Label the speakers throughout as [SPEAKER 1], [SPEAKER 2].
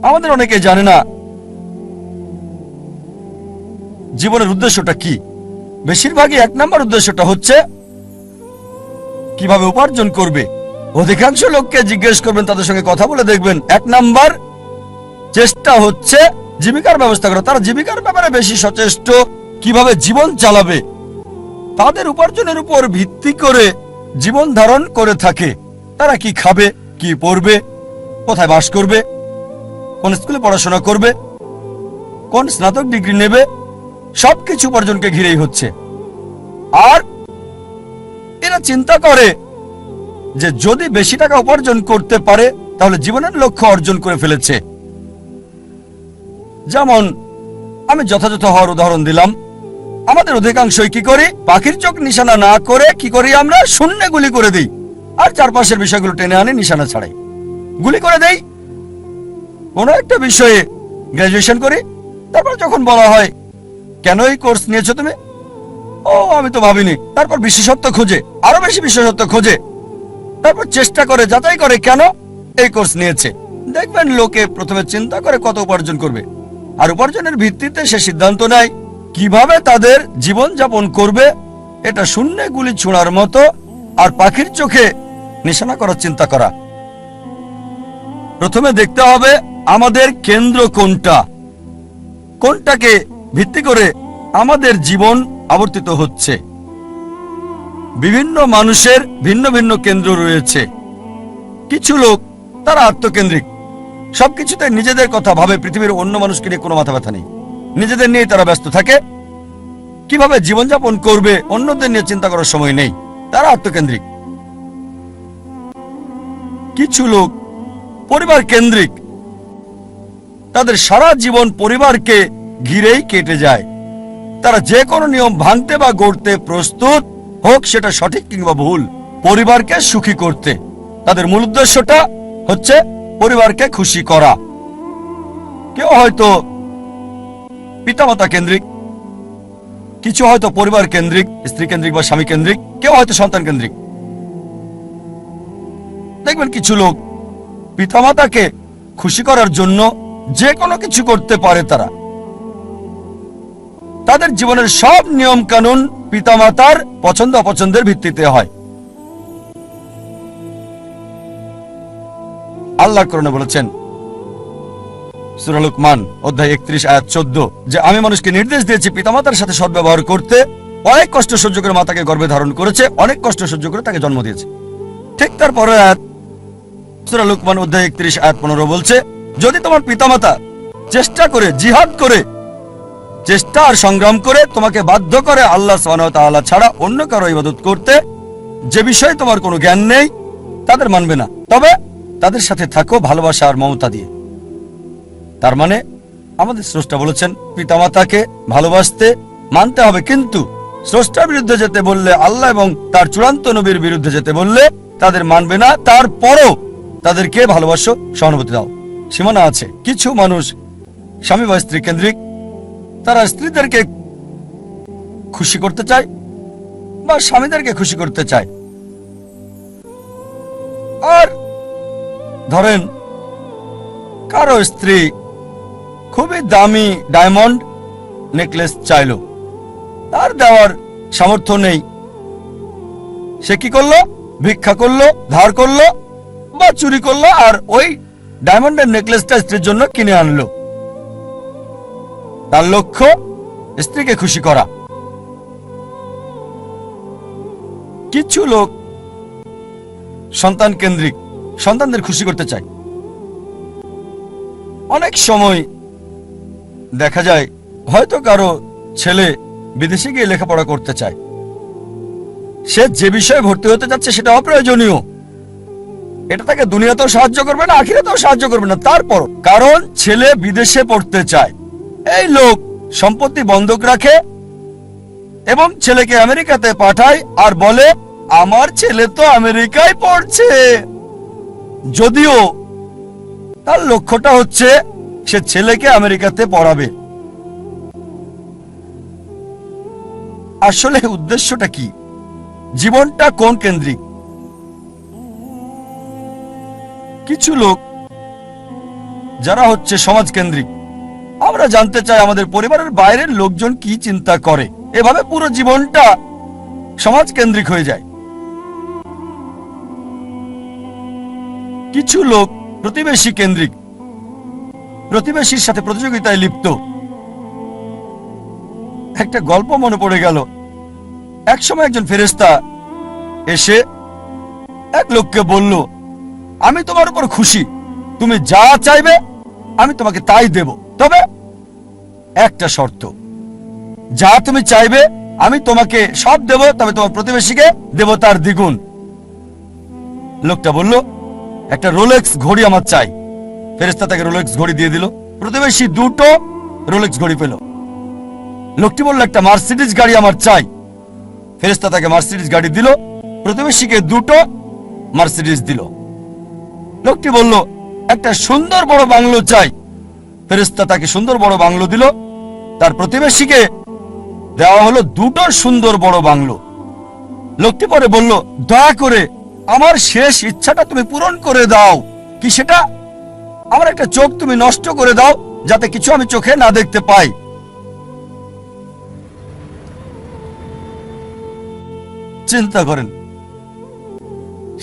[SPEAKER 1] আমাদের অনেকে জানে না জীবনের উদ্দেশ্যটা কি। বেশিরভাগই 1 নম্বর উদ্দেশ্যটা হচ্ছে কিভাবে উপার্জন করবে। অধিকাংশ লোককে জিজ্ঞেস করবেন, তাদের সঙ্গে কথা বলে দেখবেন 1 নম্বর চেষ্টা হচ্ছে জীবিকার ব্যবস্থা করা। তারা জীবিকার ব্যাপারে বেশি সচেষ্ট, কিভাবে জীবন চালাবে। তাদের উপার্জনের উপর ভিত্তি করে জীবন ধারণ করে থাকে। তারা কি খাবে, কি পড়বে, কোথায় বাস করবে, কোন স্কুলে পড়াশোনা করবে, কোন স্নাতক ডিগ্রি নেবে, সবকিছু উপার্জনকে ঘিরেই হচ্ছে। আর এরা চিন্তা করে যে যদি বেশি টাকা উপার্জন করতে পারে তাহলে জীবনের লক্ষ্য অর্জন করে ফেলেছে। যেমন আমি যথাযথ হওয়ার উদাহরণ দিলাম। আমাদের অধিকাংশই কি করি, পাখির চোখ নিশানা না করে কি করি, আমরা শূন্যে গুলি করে দিই আর চারপাশের বিষয়গুলো টেনে আনি নিশানা ছাড়াই গুলি করে দেই। কোনো একটা বিষয়ে গ্রাজুয়েশন করি, তারপর যখন বলা হয় কেন এই কোর্স নিয়েছো তুমি, ও আমি তো ভাবিনি। তারপর বিশেষত্ব খোঁজে, আরো বেশি বিশেষত্ব খোঁজে, তারপর চেষ্টা করে যাচাই করে কেন এই কোর্স নিয়েছে। দেখবেন লোকে প্রথমে চিন্তা করে কত উপার্জন করবে, আর উপার্জনের ভিত্তিতে সে সিদ্ধান্ত নেয় কিভাবে তাদের জীবন যাপন করবে। এটা শূন্যে গুলি ছোঁড়ার মতো আর পাখির চোখে নিশানা করার চিন্তা করা। প্রথমে দেখতে হবে আমাদের কেন্দ্র কোনটা, কোনটাকে ভিত্তি করে আমাদের জীবন আবর্তিত হচ্ছে। বিভিন্ন মানুষের ভিন্ন ভিন্ন কেন্দ্র রয়েছে। কিছু লোক তারা আত্মকেন্দ্রিক, সবকিছুতে নিজেদের কথা ভাবে, পৃথিবীর অন্য মানুষকে নিয়ে কোনো মাথা ব্যথা নেই, নিজেদের নিয়ে তারা ব্যস্ত থাকে। কিভাবে জীবনযাপন করবে অন্যদের নিয়ে চিন্তা করার সময় নেই, তারা আত্মকেন্দ্রিক। কিছু লোক পরিবার কেন্দ্রিক, তাদের সারা জীবন পরিবারকে ঘিরেই কেটে যায়। তারা যে কোনো নিয়ম ভাঙতে বা গড়তে প্রস্তুত, হোক সেটা সঠিক কিংবা ভুল, পরিবারকে সুখী করতে। তাদের মূল উদ্দেশ্যটা হচ্ছে পরিবারকে খুশি করা। কেউ হয়তো পিতামাতা কেন্দ্রিক, কিছু হয়তো পরিবার কেন্দ্রিক, স্ত্রী কেন্দ্রিক বা স্বামী কেন্দ্রিক, কেউ হয়তো সন্তান কেন্দ্রিক। দেখবেন কিছু লোক পিতামাতাকে খুশি করার জন্য যে কোনো কিছু করতে পারে। তাদের জীবনের সব নিয়ম কানুন পিতামাতার পছন্দ অপছন্দের ভিত্তিতে হয়। আল্লাহ কোরআনে বলেছেন সূরা লুকমান অধ্যায় 31 আয়াত 14 যে আমি মানুষকে নির্দেশ দিয়েছি পিতামাতার সাথে সদ্ব্যবহার করতে। অনেক কষ্ট সহ্য করে মাতাকে গর্ভে ধারণ করেছে, অনেক কষ্ট সহ্য করে তাকে জন্ম দিয়েছে। ঠিক তারপরে আয়াত সূরা লুকমান অধ্যায় 31 আয়াত 15 বলছে যদি তোমার পিতামাতা চেষ্টা করে, জিহাদ করে, চেষ্টা আর সংগ্রাম করে তোমাকে বাধ্য করে আল্লাহ সুবহানাহু ওয়া তাআলা ছাড়া অন্য কারো ইবাদত করতে, যে বিষয়ে তোমার কোনো জ্ঞান নেই, তাদের মানবে না, তবে তাদের সাথে থাকো ভালোবাসা আর মমতা দিয়ে। তার মানে আমাদের স্রষ্টা বলেছেন পিতামাতাকে ভালোবাসতে, মানতে হবে, কিন্তু স্রষ্টার বিরুদ্ধে যেতে বললে, আল্লাহ এবং তার চূড়ান্ত নবীর বিরুদ্ধে যেতে বললে তাদের মানবে না। তারপরও তাদেরকে ভালোবাসো, সহানুভূতি দাও। সীমানা আছে। কিছু মানুষ স্বামী বা স্ত্রী কেন্দ্রিক, তারা স্ত্রীদেরকে খুশি করতে চায় বা স্বামীদেরকে খুশি করতে চায়। আর ধরেন কারো স্ত্রী খুবই দামি ডায়মন্ড নেকলেস চাইল, তার দেওয়ার সামর্থ্য নেই, সে কি করলো, ভিক্ষা করলো, ধার করলো বা চুরি করলো, আর ওই ডায়মন্ডের নেকলেসটা স্ত্রীর জন্য কিনে আনলো। তার লক্ষ্য স্ত্রীকে খুশি করা। কিছু লোক সন্তান কেন্দ্রিক, সন্তানদের খুশি করতে চায়। অনেক সময় দেখা যায় হয়তো কারো ছেলে বিদেশে গিয়ে লেখাপড়া করতে চায়, সে যে বিষয়ে ভর্তি হতে যাচ্ছে সেটা অপ্রয়োজনীয়, এটা তাকে দুনিয়াতেও সাহায্য করবে না, আখিরাতেও সাহায্য করবে না। তারপর কারণ ছেলে বিদেশে পড়তে চায়, এই লোক সম্পত্তি বন্ধক রাখে এবং ছেলেকে আমেরিকাতে পাঠায় আর বলে আমার ছেলে তো আমেরিকায় পড়ছে, যদিও তার লক্ষ্যটা হচ্ছে সে ছেলেকে আমেরিকাতে পড়াবে। আসলে উদ্দেশ্যটা কি, জীবনটা কোন কেন্দ্রিক? কিছু লোক যারা হচ্ছে সমাজকেন্দ্রিক। আমরা জানতে চাই আমাদের পরিবারের বাইরের লোকজন কি চিন্তা করে, এভাবে পুরো জীবনটা সমাজকেন্দ্রিক হয়ে যায়। কিছু লোক প্রতিবেশী কেন্দ্রিক, প্রতিবেশীর সাথে প্রতিযোগিতায় লিপ্ত। একটা গল্প মনে পড়ে গেল। একসময় একজন ফেরেশতা এসে এক লোককে বলল, আমি তোমার উপর খুশি, তুমি যা চাইবে আমি তোমাকে তাই দেব, তবে একটা শর্ত, যা তুমি চাইবে আমি তোমাকে সব দেব, তবে তোমার প্রতিবেশীকে দেব তার দ্বিগুণ। লোকটা বলল, একটা রোলেক্স ঘড়ি আমার চাই। ফেরেশতা তাকে রোলেক্স ঘড়ি দিয়ে দিল। প্রতিবেশী দুটো রোলেক্স ঘড়ি পেল। লোকটি বলল, একটা মার্সিডিজ গাড়ি আমার চাই। ফেরেশতা তাকে মার্সিডিজ গাড়ি দিল। প্রতিবেশীকে দুটো মার্সিডিজ দিল। লোকটি বলল, একটা সুন্দর বড় বাংলো চাই। ফেরেশতা তাকে সুন্দর বড় বাংলো দিল। তার প্রতিবেশীকে দেওয়া হলো দুটো সুন্দর বড় বাংলো। লোকটি পরে বলল, দয়া করে আমার শেষ ইচ্ছাটা তুমি পূরণ করে দাও। কি সেটা? আমার একটা চোখ তুমি নষ্ট করে দাও, যাতে কিছু আমি চোখে না দেখতে পাই। চিন্তা করেন,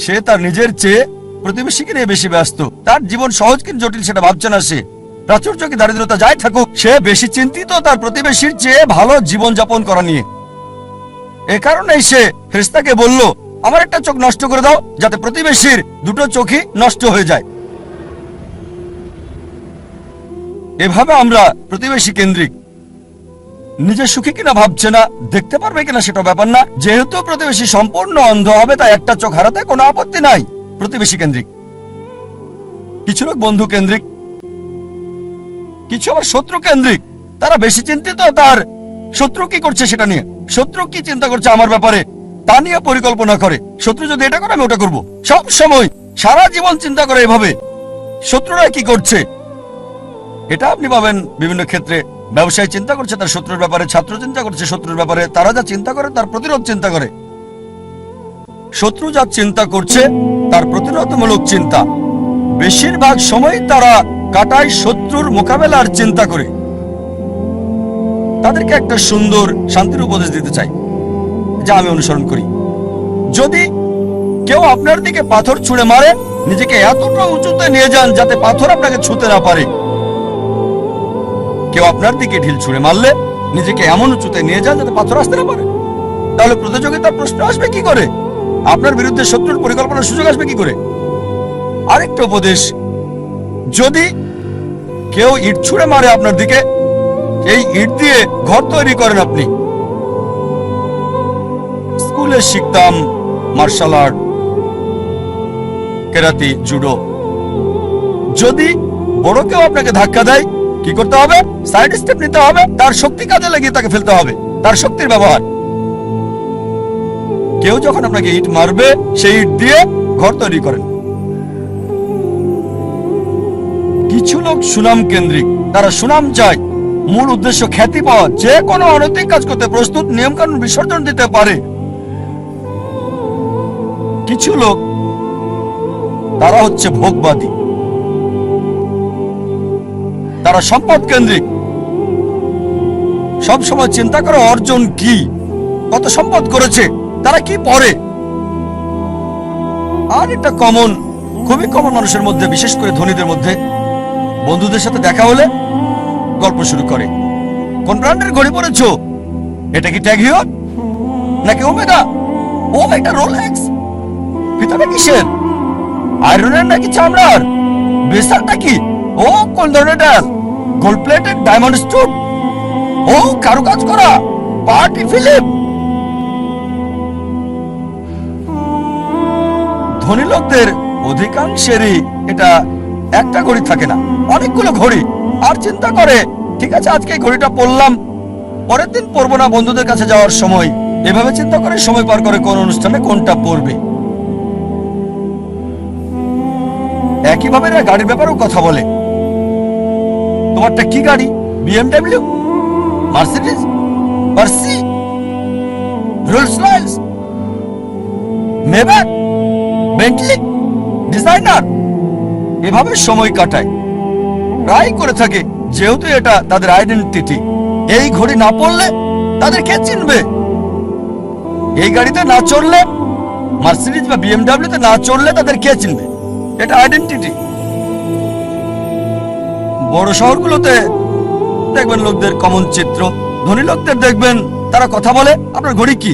[SPEAKER 1] সে তার নিজের চেয়ে প্রতিবেশীকে নিয়ে বেশি ব্যস্ত। তার জীবন সহজ কিন্তু জটিল সেটা ভাবছে না সে। প্রাচুর্য কি দারিদ্রতা যাই থাকুক, সে বেশি চিন্তিত তার প্রতিবেশীর চেয়ে ভালো জীবন যাপন করা নিয়ে। এ কারণেই সে ফেরেশতাকে বলল, আমার একটা চোখ নষ্ট করে দাও, যাতে প্রতিবেশীর দুটো চোখই নষ্ট হয়ে যায়। এভাবে আমরা প্রতিবেশী কেন্দ্রিক। নিজে সুখী কিনা ভাবছে না, দেখতে পারবে কিনা সেটা ব্যাপার না। যেহেতু প্রতিবেশী সম্পূর্ণ অন্ধ হবে, তাই একটা চোখ হারাতে কোনো আপত্তি নাই। প্রতিবেশী কেন্দ্রিক। কিছু লোক বন্ধু কেন্দ্রিক, কিছু আবার শত্রু কেন্দ্রিক। তারা বেশি চিন্তিত তার শত্রু কি করছে সেটা নিয়ে। শত্রু কি চিন্তা করছে আমার ব্যাপারে তা নিয়ে পরিকল্পনা করে। শত্রু যদি এটা করে আমি ওটা করবো। সব সময় সারা জীবন চিন্তা করে এভাবে শত্রুরা কি করছে। এটা আপনি পাবেন বিভিন্ন ক্ষেত্রে। ব্যবসায়ী চিন্তা করছে তার শত্রুর ব্যাপারে, ছাত্র চিন্তা করছে শত্রুর ব্যাপারে। তারা যা চিন্তা করে তার প্রতিরোধ চিন্তা করে। শত্রু যা চিন্তা করছে তার প্রতিরোধমূলক চিন্তা। বেশিরভাগ সময় তারা কাটায় শত্রুর মোকাবেলার চিন্তা করে। তাদেরকে একটা সুন্দর শান্তির উপদেশ দিতে চাই, যা আমি অনুসরণ করি। যদি কেউ আপনার দিকে পাথর ছুঁড়ে মারে, নিজেকে এতটা উঁচুতে নিয়ে যান যাতে পাথর আপনাকে ছুঁতে না পারে। কেউ আপনার দিকে ঢিল ছুঁড়ে মারলে নিজেকে এমন উঁচুতে নিয়ে যান যাতে পাথর আসতে না পারে। তাহলে প্রতিযোগিতার প্রশ্ন আসবে কি করে? আপনার বিরুদ্ধে শত্রুর পরিকল্পনার সুযোগ আসবে কি করে? আরেকটা উপদেশ, যদি কেউ ইট ছুঁড়ে মারে আপনার দিকে, এই ইট দিয়ে ঘর তৈরি করেন আপনি। স্কুলে শিখতাম মার্শাল আর্ট, কেরাতি, জুডো। যদি বড় কেউ আপনাকে ধাক্কা দেয়, কি করতে হবে? সাইড স্টেপ নিতে হবে, তার শক্তি কাজে লাগিয়ে তাকে ফেলতে হবে, তার শক্তির ব্যবহার। কেউ যখন আপনাকে ইট মারবে, সেই ইট দিয়ে ঘর তৈরি করেন। কিছু লোক সুনাম কেন্দ্রিক। তারা সুনাম চায়, মূল উদ্দেশ্য খ্যাতি পাওয়া। যে কোনো অনৈতিক কাজ করতে প্রস্তুত, নিয়ম কানুন বিসর্জন দিতে পারে। কিছু লোক তারা হচ্ছে ভোগবাদী। তারা সম্পদ কেন্দ্রিক। সব সময় চিন্তা করে অর্জন কি, কত সম্পদ করেছে, তারা কি পরে। আর এটা কমন, খুবই কমন মানুষের মধ্যে, বিশেষ করে ধনীদের মধ্যে। বন্ধুদের সাথে দেখা হলে গল্প শুরু করে, কোন ব্র্যান্ডের ঘড়ি পরেছো? এটা কি ট্যাগ হিয়র নাকি ওমেগা? ও এটা রোলেক্স। ফিতাটা কিসের? আয়রনের নাকি চামড়ার? বেসারটা কি? ও কোন ধরনের ডাল? Gold plated, diamond stone? ও কারুকাজ করা, পার্টি ফিল্ম। ধনী লোকদের অধিকাংশেরই এটা একটা ঘড়ি থাকে না, অনেকগুলো ঘড়ি। আর চিন্তা করে, ঠিক আছে আজকে এই ঘড়িটা পরলাম, পরের দিন পরবো না বন্ধুদের কাছে যাওয়ার সময়। এভাবে চিন্তা করে সময় পার করে কোন অনুষ্ঠানে কোনটা পরবে। একইভাবে এরা গাড়ির ব্যাপারেও কথা বলে। তোমারটা কি গাড়ি? বিএমডব্লিউ, মার্সিডিজ, মার্সি, Rolls Royce, Maybach, Bentley, designer. এভাবে সময় কাটায়। প্রায় করে থাকে, যেহেতু এটা তাদের আইডেন্টিটি। এই ঘড়ি না পড়লে তাদের কে চিনবে? এই গাড়িতে না চড়লে, মার্সিডিজ বা বিএমডাব্লিউতে না চড়লে তাদের কে চিনবে? এটা আইডেন্টিটি। বড় শহরগুলোতে দেখবেন লোকদের কমন চিত্র। ধনী লোকদের দেখবেন তারা কথা বলে, আপনার ঘড়ি কি,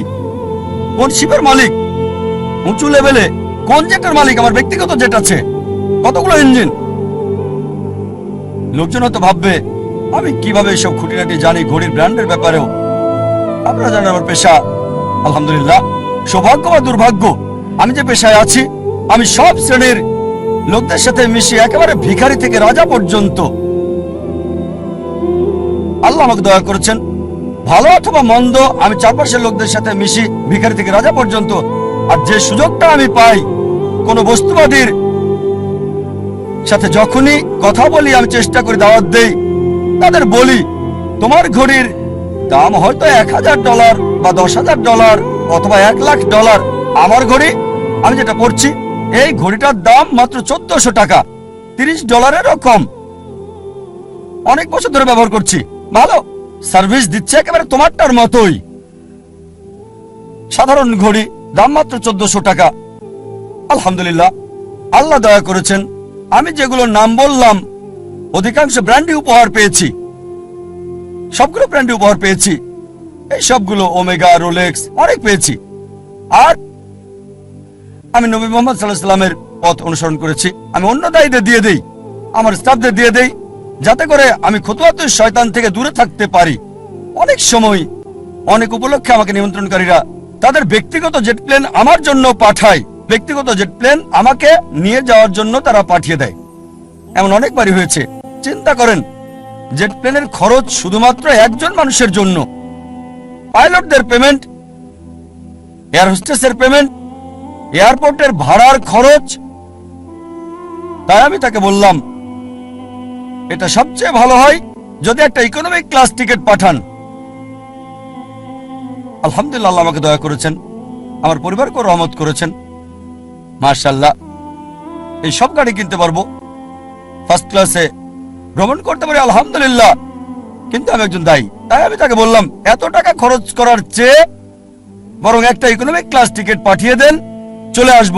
[SPEAKER 1] কোন শিপের মালিক, উঁচু লেভেলে কোন জেটের মালিক, আমার ব্যক্তিগত জেট আছে, কতগুলো ইঞ্জিন। লোকজন হয়তো ভাববে আমি কিভাবে এসব খুঁটিনাটি জানি ঘড়ির ব্র্যান্ডের ব্যাপারেও। আপনারা জানেন আমার পেশা, আলহামদুলিল্লাহ, সৌভাগ্য বা দুর্ভাগ্য, আমি যে পেশায় আছি আমি সব শ্রেণীর লোকদের সাথে মিশি, একেবারে ভিখারি থেকে রাজা পর্যন্ত। আল্লাহ আমাকে দয়া করেছেন, ভালো অথবা মন্দ আমি চারপাশের লোকদের সাথে মিশি, ভিখারি থেকে রাজা পর্যন্ত। আর যে সুযোগটা আমি পাই কোন বস্তুবাদীর সাথে যখনই কথা বলি, আমি চেষ্টা করি দাওয়াত দেই, তাদের বলি তোমার ঘড়ির দাম হয়তো $1000 বা $10,000 অথবা $1,00,000, আমার ঘড়ি আমি যেটা পড়ছি এই ঘড়িটার দাম মাত্র $1400, $30 কম। অনেক বছর ধরে ব্যবহার করছি, ভালো সার্ভিস দিচ্ছে, একেবারে তোমারটার মতোই। সাধারণ ঘড়ি, দাম মাত্র $1400। আলহামদুলিল্লাহ, আল্লাহ দয়া করেছেন, আমি যেগুলো নাম বললাম অধিকাংশ ব্র্যান্ডই উপহার পেয়েছি, সবগুলো ব্র্যান্ডই উপহার পেয়েছি। এই সবগুলো ওমেগা, রোলেক্স অনেক পেয়েছি। আর আমি নবী মুহাম্মদ সাল্লাল্লাহু আলাইহি ওয়াসাল্লামের পথ অনুসরণ করেছি। আমি অন্য দায়ীদের দিয়ে দেই, আমার স্টাফদের দিয়ে দেই, যাতে করে আমি খুতুয়াতুশ শয়তান থেকে দূরে থাকতে পারি। অনেক সময় অনেক উপলক্ষে আমাকে নিমন্ত্রণকারীরা তাদের ব্যক্তিগত জেট প্লেন আমার জন্য পাঠায়, ব্যক্তিগত জেট প্লেন আমাকে নিয়ে যাওয়ার জন্য তারা পাঠিয়ে দেয়। এমন অনেকবারই হয়েছে। চিন্তা করেন, জেট প্লেনের খরচ শুধুমাত্র একজন মানুষের জন্য, পাইলটদের পেমেন্ট, এয়ার হোস্টেসের পেমেন্ট, এয়ারপোর্টের ভাড়ার খরচ। তাই আমি তাকে বললাম এটা সবচেয়ে ভালো হয় যদি একটা ইকোনমিক ক্লাস টিকিট পাঠান। আলহামদুলিল্লাহ, আল্লাহ আমাকে দয়া করেছেন, আমার পরিবারকে রহমত করেছেন, মাশাআল্লাহ। এই সব গাড়ি কিনতে পারবো, ফার্স্ট ক্লাসে ভ্রমণ করতে পারি, আলহামদুলিল্লাহ। কিন্তু আমি একজন দায়ী, তাই আমি তাকে বললাম এত টাকা খরচ করার চেয়ে বরং একটা ইকোনমিক ক্লাস টিকিট পাঠিয়ে দেন, চলে আসব,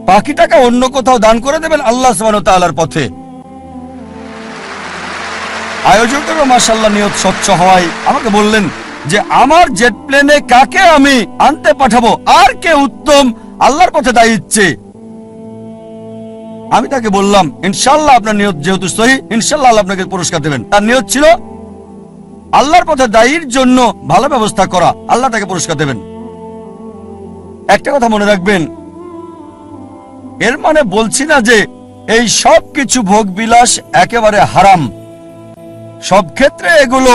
[SPEAKER 1] বাকি টাকা অন্য কোথাও দান করে দেবেন আল্লাহ সুবহানাহু ওয়া তাআলার পথে। আয়োজকেরও মাশাআল্লাহ নিয়ত স্বচ্ছ হওয়ায় আমাকে বললেন যে আমার জেট প্লেনে কাকে আমি আনতে পাঠাবো, আর কে উত্তম আল্লাহর পথে দায়ী ইচ্ছে। আমি তাকে বললাম ইনশাআল্লাহ আপনার নিয়ত যেহেতু সহি, ইনশাআল্লাহ আল্লাহ আপনাকে পুরস্কার দেবেন। তার নিয়ত ছিল আল্লাহর পথে দায়ীর জন্য ভালো ব্যবস্থা করা, আল্লাহ তাকে পুরস্কার দেবেন। একটা কথা মনে রাখবেন, এর মানে বলছি না যে এই সব কিছু ভোগ বিলাস একেবারে হারাম, সব ক্ষেত্রে এগুলো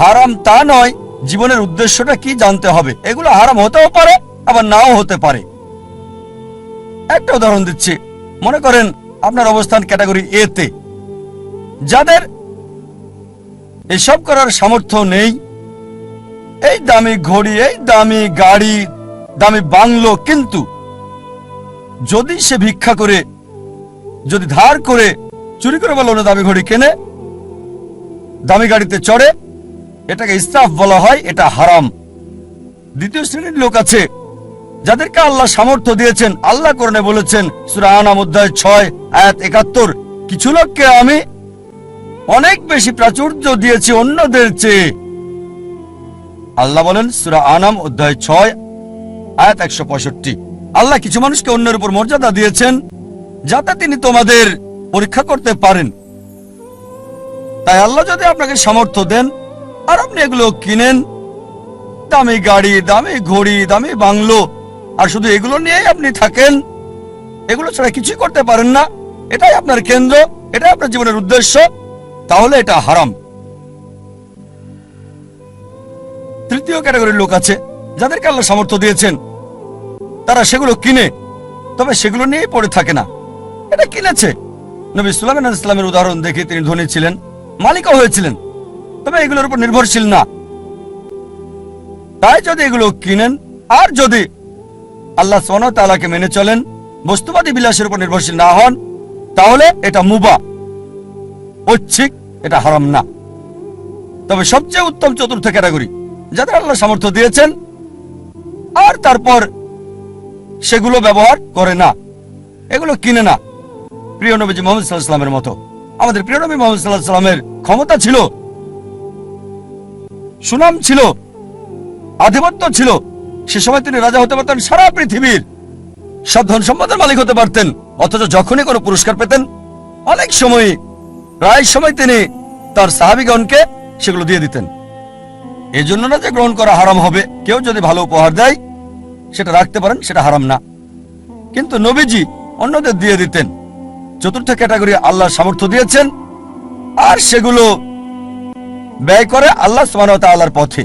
[SPEAKER 1] হারাম তা নয়। জীবনের উদ্দেশ্যটা কি জানতে হবে। এগুলো হারাম হতেও পারে আবার নাও হতে পারে। একটা উদাহরণ দিচ্ছি, মনে করেন আপনার অবস্থান ক্যাটাগরি এ তে, যাদের এসব করার সামর্থ্য নেই, এই দামি ঘড়ি, এই দামি গাড়ি, দামি বাংলো, কিন্তু যদি সে ভিক্ষা করে, যদি ধার করে, চুরি করে বা লোনে দামি ঘড়ি কেনে, দামি গাড়িতে চড়ে, এটাকে ইসরাফ বলা হয়, এটা হারাম। দ্বিতীয় শ্রেণীর লোক আছে যাদেরকে আল্লাহ সামর্থ্য দিয়েছেন। আল্লাহ কোরআনে বলেছেন সূরা আনাম অধ্যায় 6 আয়াত 71, কিছু লোককে আমি অনেক বেশি প্রাচুর্য দিয়েছি অন্যদের চেয়ে। আল্লাহ বলেন সূরা আনাম অধ্যায় 6 আয়াত 165, আল্লাহ কিছু মানুষকে অন্যের উপর মর্যাদা দিয়েছেন যাতে তিনি তোমাদের পরীক্ষা করতে পারেন। তাই আল্লাহ যদি আপনাকে সামর্থ্য দেন আর আপনি এগুলো কিনেন, দামি গাড়ি, দামি ঘড়ি, দামি বাংলো, আর শুধু এগুলো নিয়েই আপনি থাকেন, এগুলো ছাড়া কিছুই করতে পারেন না, এটাই আপনার কেন্দ্র, এটাই আপনার জীবনের উদ্দেশ্য, তাহলে এটা হারাম। তৃতীয় ক্যাটাগরির লোক আছে যাদেরকে আল্লাহ সামর্থ্য দিয়েছেন, তারা সেগুলো কিনে, তবে সেগুলো নিয়েই পড়ে থাকে না। এটা কিনেছে। নবী সুলাইমান আলাইহিস সালামের উদাহরণ দেখে তিনি ধনী ছিলেন, মালিকও হয়েছিলেন, তবে এগুলোর উপর নির্ভরশীল না। তাই যদি এগুলো কিনেন আর যদি আল্লাহ সুবহানাহু ওয়া তাআলাকে মেনে চলেন, বস্তুবাদী বিলাসের উপর নির্ভরশীল না হন, তাহলে এটা মুবাহ। ঐচ্ছিক, এটা হারাম না। তবে সবচেয়ে উত্তম চতুর্থ ক্যাটাগরি, যাদের আল্লাহ সামর্থ্য দিয়েছেন আর তারপর সেগুলো ব্যবহার করে না, এগুলো কিনে না। প্রিয় নবীজি মুহাম্মদ সাল্লাল্লাহু আলাইহি ওয়াসাল্লামের মতো আমাদের প্রিয় নবী মুহাম্মদ সাল্লাল্লাহু আলাইহি ওয়াসাল্লামের ক্ষমতা ছিল, সুনাম ছিল, আধিপত্য ছিল। সে সময় তিনি রাজা হতে পারতেন, সারা পৃথিবীর সব ধন সম্পদের মালিক হতে পারতেন। অথচ যখনই কোনো পুরস্কার পেতেন, অনেক সময়, প্রায় সময় তিনি তার সাহাবীগণকে সেগুলো দিয়ে দিতেন। এই জন্য না যে গ্রহণ করা হারাম হবে, কেউ যদি ভালো উপহার দেয় সেটা রাখতে পারেন, সেটা হারাম না। কিন্তু নবীজি অন্যদের দিয়ে দিতেন। চতুর্থ ক্যাটাগরি, আল্লাহ সামর্থ্য দিয়েছেন আর সেগুলো ব্যয় করে আল্লাহ সুবহানাহু ওয়া তাআলার পথে।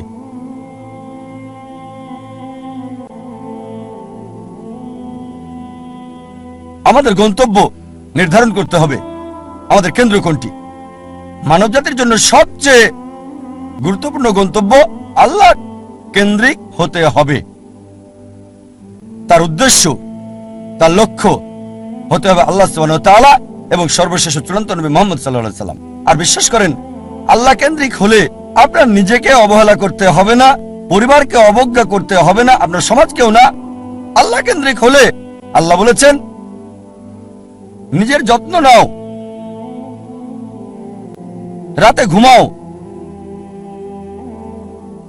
[SPEAKER 1] আমাদের গন্তব্য নির্ধারণ করতে হবে, আমাদের কেন্দ্র কোনটি। মানব জাতির জন্য সবচেয়ে গুরুত্বপূর্ণ গন্তব্য আল্লাহ কেন্দ্রিক হতে হবে। তার উদ্দেশ্য, তার লক্ষ্য হতে হবে আল্লাহ সুবহানাহু ওয়া তাআলা এবং সর্বশেষ চূড়ান্ত নবী মুহাম্মদ সাল্লাল্লাহু আলাইহি ওয়াসাল্লাম। আর বিশ্বাস করেন, আল্লাহ কেন্দ্রিক হলে আপনার নিজেকে অবহেলা করতে হবে না, পরিবারকে অবজ্ঞা করতে হবে না, আপনার সমাজকেও না। আল্লাহ কেন্দ্রিক হলে আল্লাহ বলেছেন, নিজের যত্ন নাও, রাতে ঘুমাও।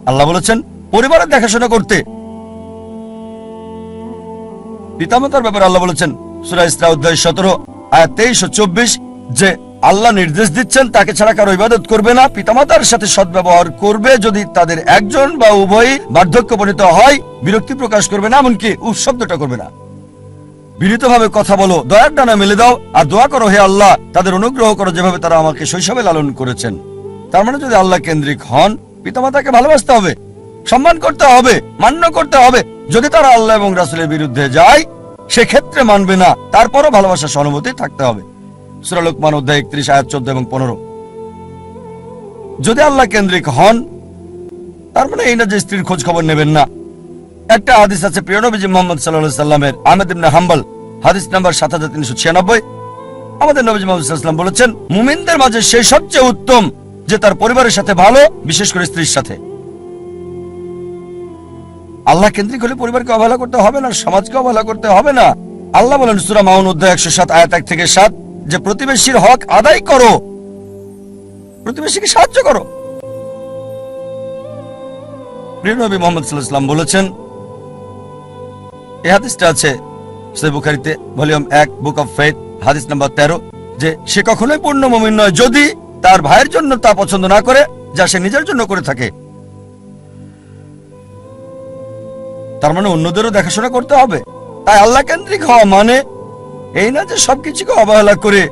[SPEAKER 1] আল্লাহ বলেছেন পরিবারের দেখাশোনা করতে। পিতামাতার ব্যাপারে আল্লাহ বলেছেন সূরা ইসরা অধ্যায় 17 আয়াত 23 ও 24 যে আল্লাহ নির্দেশ দিচ্ছেন তাকে ছাড়া কারো ইবাদত করবে না, পিতামাতার সাথে সদ্ব্যবহার করবে, যদি তাদের একজন বা উভয়ই বার্ধক্যপনীত হয় বিরক্তি প্রকাশ করবে না, এমনকি উফ শব্দটা করবে না। বিনীতভাবে কথা বলো, দয়ার ডানা মেলে দাও আর দোয়া করো, হে আল্লাহ তাদের অনুগ্রহ করো যেভাবে তারা আমাকে শৈশবে লালন করেছেন। তার মানে যদি আল্লাহ কেন্দ্রিক হন, পিতামাতাকে ভালোবাসতে হবে, সম্মান করতে হবে, মান্য করতে হবে। যদি তারা আল্লাহ এবং রাসূলের বিরুদ্ধে যায় সেক্ষেত্রে মানবে না, তারপরও ভালোবাসা সহানুভূতি থাকতে হবে। সূরা লুকমান অধ্যায় 31 আয়াত 14 এবং 15। যদি আল্লাহ কেন্দ্রিক হন তার মানে এই না যে স্ত্রীর খোঁজ খবর নেবেন না। একটা হাদিস আছে প্রিয় নবীজি মুহাম্মদ সাল্লাল্লাহু আলাইহি ওয়াসাল্লামের, আহমদ ইবনে হাম্বল, হাদিস নাম্বার 7396। আমাদের নবীজি মুহাম্মদ সাল্লাল্লাহু আলাইহি ওয়াসাল্লাম বলেছেন, মুমিনদের মাঝে সেই সবচেয়ে উত্তম যে তার পরিবারের সাথে ভালো, বিশেষ করে স্ত্রীর সাথে। আল্লাহ কেন্দ্রিক হলে পরিবারকে অবহেলা করতে হবে না, সমাজকে অবহেলা করতে হবে না। আল্লাহ বলেন সূরা মাউন অধ্যায় 107 আয়াত 1 থেকে 7 যে প্রতিবেশীর হক আদায় করো, প্রতিবেশীকে সাহায্য করো। প্রিয় নবী মুহাম্মদ সাল্লাল্লাহু আলাইহি ওয়াসাল্লাম বলেছেন, এই হাদিসটা আছে সহিহ বুখারীতে ভলিউম 1 বুক অফ ফেথ হাদিস নাম্বার 13 যে সে কখনোই পূর্ণ মুমিন নয় যদি তার ভাইয়ের জন্য তা পছন্দ না করে যা সে নিজের জন্য করে থাকে। তার মানে অন্যদেরও দেখাশোনা করতে হবে। তাই আল্লাহ কেন্দ্রিক হওয়া মানে এই না যে সবকিছুকে অবহেলা করে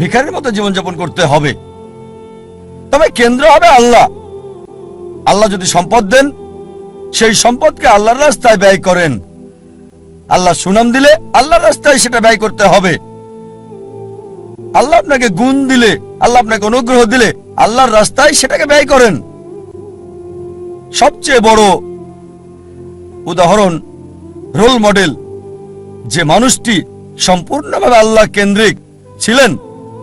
[SPEAKER 1] ভিখারির মতো জীবনযাপন করতে হবে। তবে কেন্দ্র হবে আল্লাহ। আল্লাহ যদি সম্পদ দেন, সেই সম্পদকে আল্লাহর রাস্তায় ব্যয় করেন। আল্লাহ সুনাম দিলে আল্লাহর রাস্তায় সেটা ব্যয় করতে হবে। আল্লাহ আপনাকে গুণ দিলে, আল্লাহ আপনাকে অনুগ্রহ দিলে আল্লাহর রাস্তায় সেটাকে ব্যয় করেন। সবচেয়ে বড় উদাহরণ, রোল মডেল, যে মানুষটি সম্পূর্ণভাবে আল্লাহ কেন্দ্রিক ছিলেন,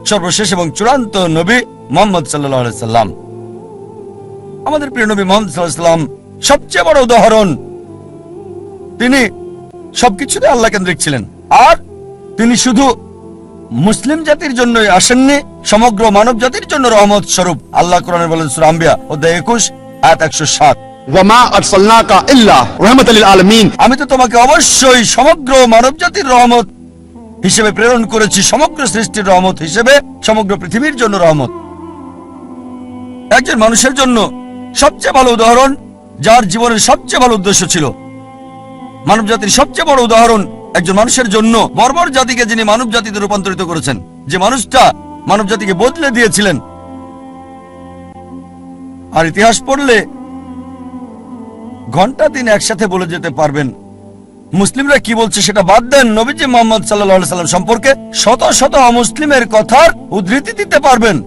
[SPEAKER 1] সর্বশেষ এবং চূড়ান্ত নবী মুহাম্মদ সাল্লাল্লাহু আলাইহি সাল্লাম। আমাদের প্রিয় নবী মুহাম্মদ সাল্লাল্লাহু আলাইহি সাল্লাম সবচেয়ে বড় উদাহরণ। তিনি সবকিছুতে আল্লাহ কেন্দ্রিক ছিলেন। আর তিনি শুধু মুসলিম জাতির জন্যই আসেননি, সমগ্র মানব জাতির জন্য রহমত স্বরূপ। আল্লাহ কোরআনে বলেন সূরা আম্বিয়া অধ্যায় 21 আয়াত 107,
[SPEAKER 2] ওয়ামা আরসালনাকা ইল্লা রাহমাতাল লিল আলামিন।
[SPEAKER 1] আমি তো তোমাকে অবশ্যই সমগ্র মানব জাতির রহমত হিসেবে প্রেরণ করেছি, সমগ্র সৃষ্টির রহমত হিসেবে, সমগ্র পৃথিবীর জন্য রহমত। একজন মানুষের জন্য সবচেয়ে ভালো উদাহরণ, যার জীবনের সবচেয়ে ভালো উদ্দেশ্য ছিল। মানব জাতির সবচেয়ে বড় উদাহরণ একজন মানুষের জন্য, বর্বর জাতিকে যিনি মানব জাতিতে রূপান্তরিত করেছেন, যে মানুষটা মানব জাতিকে বদলে দিয়েছিলেন। আর ইতিহাস পড়লে ঘন্টা দিন একসাথে বলে যেতে পারবেন। মুসলিমরা কি বলছে সেটা বাদ দেন, নবীজি মুহাম্মদ সাল্লাল্লাহু আলাইহি সাল্লাম সম্পর্কে শত শত অমুসলিমের কথার উদ্ধৃতি দিতে পারবেন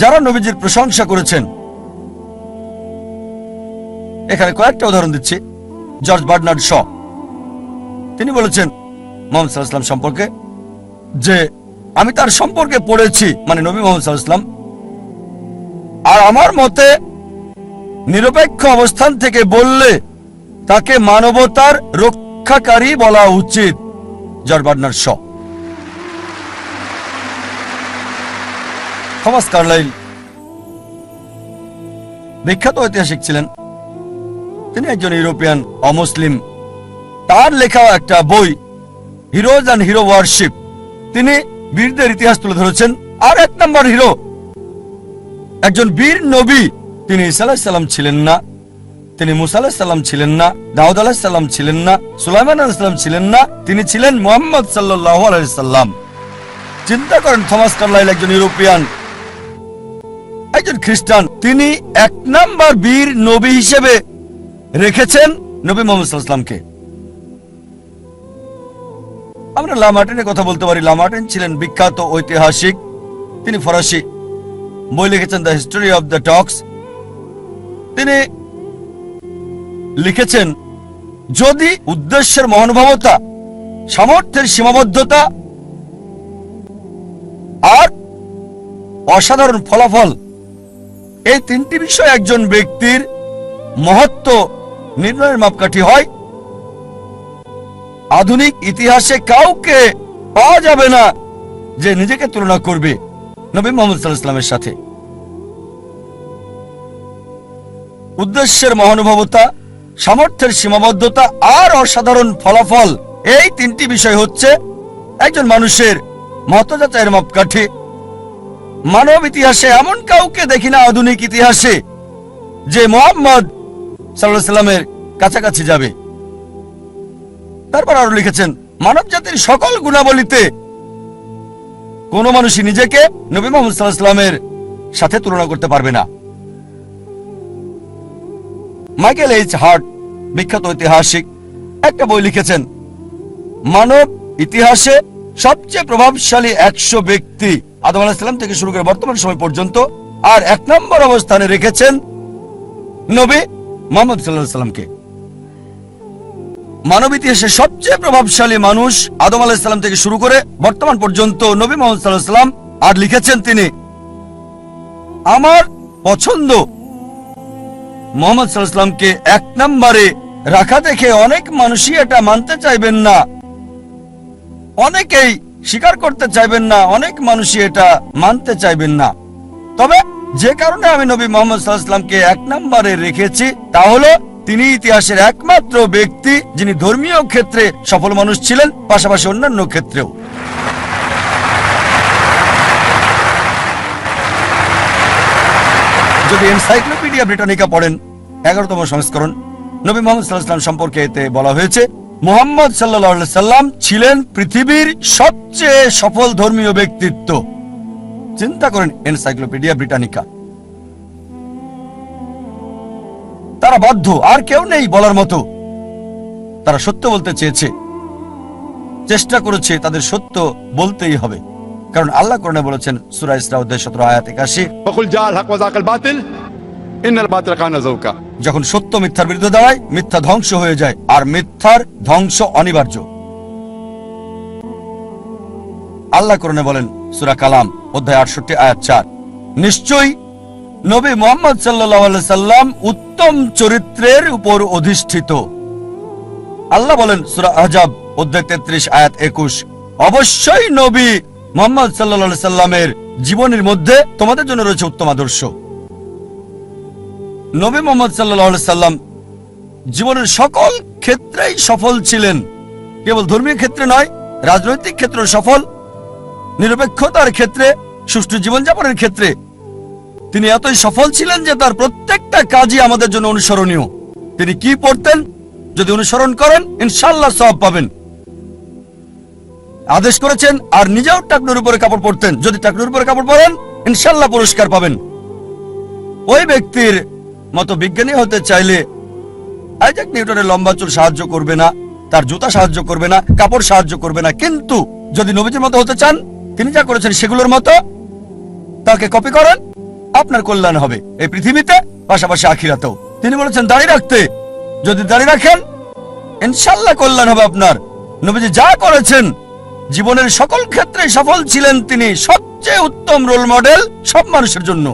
[SPEAKER 1] যারা নবীজির প্রশংসা করেছেন। এখানে কয়েকটা উদাহরণ দিচ্ছি। জর্জ বার্নার্ড শ, তিনি বলেছেন মুহাম্মদ সাল্লাল্লাহু আলাইহি সাল্লাম সম্পর্কে যে আমি তার সম্পর্কে পড়েছি, মানে নবী মুহাম্মদ সাল্লাল্লাহু আলাইহি ওয়াসাল্লাম, আর আমার মতে নিরপেক্ষ অবস্থান থেকে বললে তাকে মানবতার রক্ষাকারী বলা উচিত। George Bernard Shaw. Thomas Carlyle বিখ্যাত ঐতিহাসিক ছিলেন, তিনি একজন ইউরোপিয়ান অমুসলিম। তার লেখা একটা বই হিরোজ অ্যান্ড হিরো ওয়ারশিপ, তিনি বীরদের ইতিহাস তুলে ধরেছেন। আর এক নম্বর হিরো, একজন বীর নবী, তিনি ঈসা আলাইহিস সালাম ছিলেন না, তিনি মুসা আলাইহিস সালাম ছিলেন না, দাউদ আলাইহিস সালাম ছিলেন না, সুলাইমান আলাইহিস সালাম ছিলেন না, তিনি ছিলেন মুহাম্মদ সাল্লাল্লাহু আলাইহি সাল্লাম। চিন্তা করেন, থমাস কার্লাইল একজন ইউরোপিয়ান, একজন খ্রিস্টান, তিনি এক নম্বর বীর নবী হিসেবে রেখেছেন নবী মুহাম্মদ সাল্লাল্লাহু আলাইহি সাল্লামকে। আমরা লামার্টিনের কথা বলতে পারি। লামার্টিন ছিলেন বিখ্যাত ঐতিহাসিক, তিনি ফরাসি, বই লিখেছেন দ্য হিস্টোরি অফ দ্য টক্স। তিনি লিখেছেন, যদি উদ্দেশ্যের মহানুভবতা, সামর্থ্যের সীমাবদ্ধতা আর অসাধারণ ফলাফল, এই তিনটি বিষয় একজন ব্যক্তির মহত্ব নির্ণয়ের মাপকাঠি হয়, আধুনিক ইতিহাসে কাউকে পাওয়া যাবে না যে নিজেকে তুলনা করবে নবী মুহাম্মদ সাল্লাল্লাহু আলাইহি ওয়াসাল্লামের সাথে। উদ্দেশ্যের মহানুভবতা, সামর্থ্যের সীমাবদ্ধতা আর অসাধারণ ফলাফল, এই তিনটি বিষয় হচ্ছে একজন মানুষের মহত্ত্বযাচাইয়ের মাপকাঠি। মানব ইতিহাসে এমন কাউকে দেখি না আধুনিক ইতিহাসে যে মুহাম্মদ সাল্লাল্লাহু আলাইহি ওয়াসাল্লামের কাছাকাছি যাবে। তারপর আরো লিখেছেন, মানব জাতির সকল গুণাবলীতে কোন মানুষই নিজেকে নবী মুহাম্মদ সাল্লাল্লাহু আলাইহি ওয়াসাল্লামের সাথে তুলনা করতে পারবে না। মাইকেল এইচ হার্ট, বিখ্যাত ঐতিহাসিক, একটা বই লিখেছেন, মানব ইতিহাসে সবচেয়ে প্রভাবশালী 100 ব্যক্তি আদম আলাইহিস সালাম থেকে শুরু করে বর্তমান সময় পর্যন্ত, আর এক নম্বর অবস্থানে রেখেছেন নবী মুহাম্মদ সাল্লাল্লাহু আলাইহি ওয়াসাল্লামকে। মানব ইতিহাসে সবচেয়ে প্রভাবশালী মানুষ আদম আলাইহিস সালাম থেকে শুরু করে বর্তমান পর্যন্ত নবী মুহাম্মদ সাল্লাল্লাহু আলাইহি ওয়াসাল্লাম। আর লিখেছেন তিনি, আমার পছন্দ মুহাম্মদ সাল্লাল্লাহু আলাইহি ওয়াসাল্লামকে এক নম্বরে রাখা দেখে অনেক মানুষই এটা মানতে চাইবেন না, অনেকেই স্বীকার করতে চাইবেন না, অনেক মানুষই এটা মানতে চাইবেন না। তবে যে কারণে আমি নবী মুহাম্মদ সাল্লাল্লাহু আলাইহি ওয়াসাল্লামকে এক নম্বরে রেখেছি তা হলো তিনি ইতিহাসের একমাত্র ব্যক্তি যিনি ধর্মীয় ক্ষেত্রে সফল মানুষ ছিলেন, পাশাপাশি অন্যান্য ক্ষেত্রেও। যদি এনসাইক্লোপিডিয়া ব্রিটানিকা পড়েন 11তম সংস্করণ, নবী মুহাম্মদ সাল্লাল্লাহু আলাইহি ওয়াসাল্লাম সম্পর্কে এতে বলা হয়েছে, মুহাম্মদ সাল্লাল্লাহু আলাইহি সাল্লাম ছিলেন পৃথিবীর সবচেয়ে সফল ধর্মীয় ব্যক্তিত্ব। চিন্তা করেন, এনসাইক্লোপিডিয়া ব্রিটানিকা। তারা বাধ্য, আর কেউ নেই বলার মতো। তারা সত্য বলতে চেয়েছে, চেষ্টা করেছে, তাদের সত্য বলতেই হবে, কারণ আল্লাহ কোরআনে বলেছেন সূরা ইসরা অধ্যায় 17 আয়াত 81,
[SPEAKER 2] وقل جاء الحق وزهق الباطل إن الباطل كان زهوقا।
[SPEAKER 1] যখন সত্য মিথ্যার বিরুদ্ধে দাঁড়ায়, মিথ্যা ধ্বংস হয়ে যায়, আর মিথ্যার ধ্বংস অনিবার্য। আল্লাহ কোরআনে বলেন সূরা কালাম অধ্যায় 68 আয়াত 4, নিশ্চয়ই নবী মুহাম্মদ সাল্লাল্লাহু আলাইহি সাল্লাম উত্তম চরিত্রের উপর অধিষ্ঠিত। আল্লাহ বলেন সূরা আহজাব অধ্যায় 33 আয়াত 21, অবশ্যই নবী মুহাম্মদ সাল্লাল্লাহু আলাইহি সাল্লামের জীবনের মধ্যে তোমাদের জন্য রয়েছে উত্তম আদর্শ। নবী মুহাম্মদ সাল্লাল্লাহু আলাইহি সাল্লাম জীবনের সকল ক্ষেত্রেই সফল ছিলেন, কেবল ধর্মীয় ক্ষেত্রে নয়, রাজনৈতিক ক্ষেত্রে সফল, নিরপেক্ষতার ক্ষেত্রে, সুষ্ঠু জীবনযাপনের ক্ষেত্রে তিনি এতই সফল ছিলেন যে তার প্রত্যেকটা কাজই আমাদের জন্য অনুসরণীয়। তিনি কি পড়তেন, যদি অনুসরণ করেন ইনশাআল্লাহ সওয়াব পাবেন। আদেশ করেছেন আর নিজেও টাকনুর উপরে কাপড় পরতেন, যদি টাকনুর উপরে কাপড় পরেন ইনশাআল্লাহ পুরস্কার পাবেন। ওই ব্যক্তির মতো বিজ্ঞানী হতে চাইলে আইজাক নিউটনের লম্বা চুল সাহায্য করবে না, তার জুতা সাহায্য করবে না, কাপড় সাহায্য করবে না। কিন্তু যদি নবীজির মতো হতে চান, তিনি যা করেছেন সেগুলোর মতো, তাকে কপি করেন, আপনার কল্যাণ হবে এই পৃথিবীতে, পাশাপাশি আখিরাতেও। তিনি বলেছেন দাঁড়িয়ে রাখতে, যদি দাঁড়িয়ে রাখেন ইনশাআল্লাহ কল্যাণ হবে আপনার। নবীজি যা করেছেন জীবনের সকল ক্ষেত্রে সফল ছিলেন তিনি, সবচেয়ে উত্তম রোল মডেল সব মানুষের জন্য।